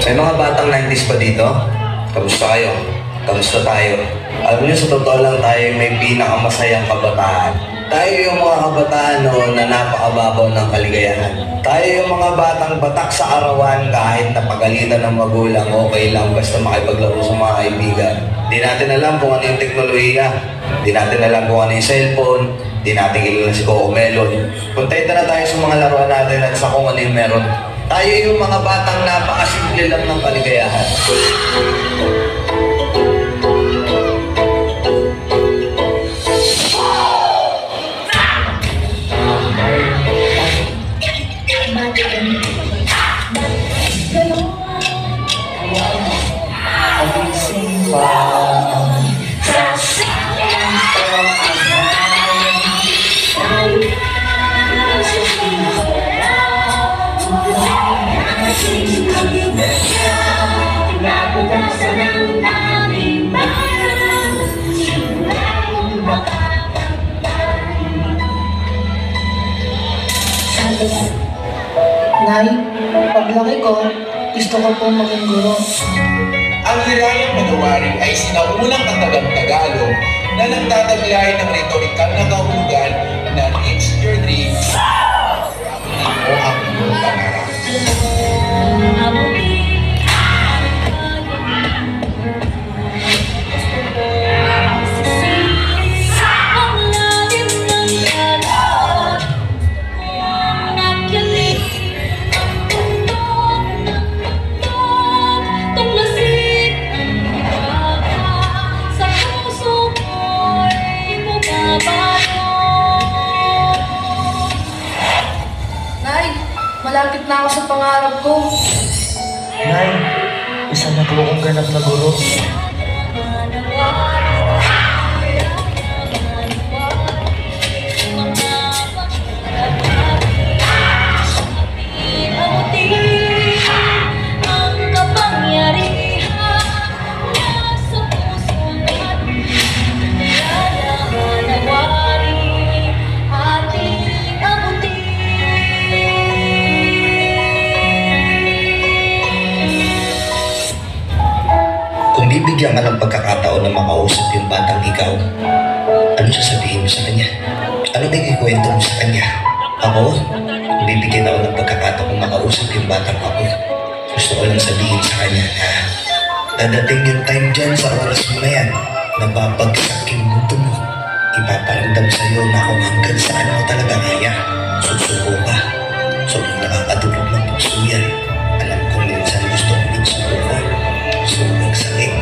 May mga batang 90s pa dito? Kamusta kayo? Kamusta tayo? Alam niyo, sa totoo lang tayo may pinakamasayang kabataan. Tayo yung mga kabataan noon na napakababaw ng kaligayahan. Tayo yung mga batang batak sa arawan kahit napagalitan ng magulang, okay lang basta makipaglaro sa mga kaibigan. Di natin alam kung ano yung teknolohiya. Di natin alam kung ano yung cellphone. Di natin kilala si Coco Melon. Kontento na tayo sa mga laruan natin at sa kung ano yung meron. Tayo yung mga batang napakasimple lang ng kaligayahan. Nay, paglaki ko, gusto ko pong maging guro. Ang Hirayang Manawaring ay sinaunang katagang Tagalog na nagtataglay ng retorikal na kahulugan na reach your dreams. Ito ang iyong pangarap. Malapit na ako sa pangarap ko. Nay, isa na po akong ganap na guro. Kung bibigyan ka ng pagkakataon na makausap yung batang ikaw, ano sasabihin mo sa kanya? Ano ba ikikwento mo sa kanya? Ako, kung bibigyan ako ng pagkakataon na makausap yung batang ako, gusto ko lang sabihin sa kanya na dadating yung time dyan sa oras mo na yan na babagsak yung mundo mo. Ipaparamdam sa'yo na kung hanggang saan mo talaga kaya. Susuko ka. Sobrang nakakatulog ng puso yan. Alam kong minsan gusto ko yung suko. Sobrang sakit.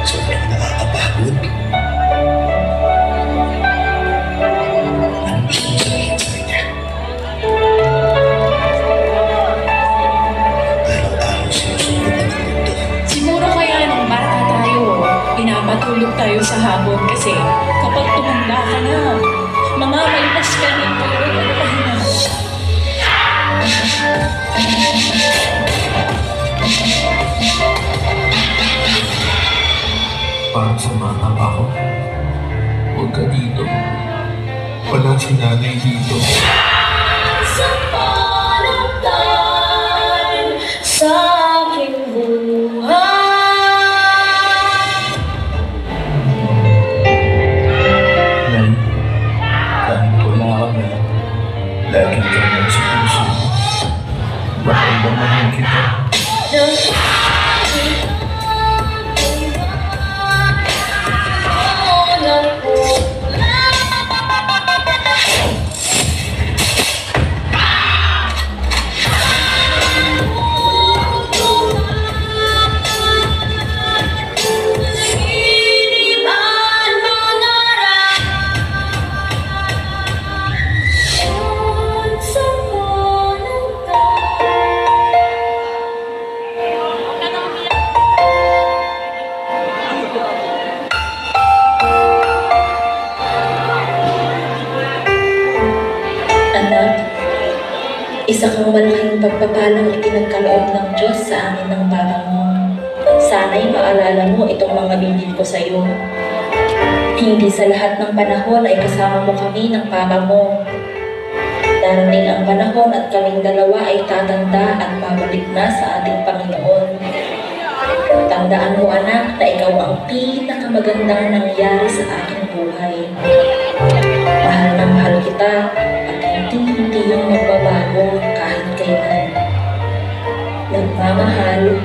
Sobrang nakakapagod. Ano gusto mo sabihin sa kanya? Araw-araw sinusubukan ng mundo. Siguro kaya nung bata tayo, pinapatulog tayo sa habon kasi kapag tumanda ka na, mga malpas ka ng tulog at pahinga. Parang sumama ako. Huwag ka dito. Wala si nanay dito. Sa panagdan sa aking buhay. Nay, kahit wala ka na, lagi ka na sa puso mo. Bakit ba mahal kita? Isa kang malaking pagpapalang ipinagkaloob ng Diyos sa amin ng Papa mo. Sana'y maalala mo itong mga bilin ko sa iyo. Hindi sa lahat ng panahon ay kasama mo kami ng Papa mo. Darating ang panahon at kaming dalawa ay tatanda at babalik na sa ating Panginoon. Tandaan mo anak na ikaw ang pinakamagandang nangyari sa aking buhay. Mahal na mahal kita at hindi yung magbabago kahit kailan. Nagmamahal,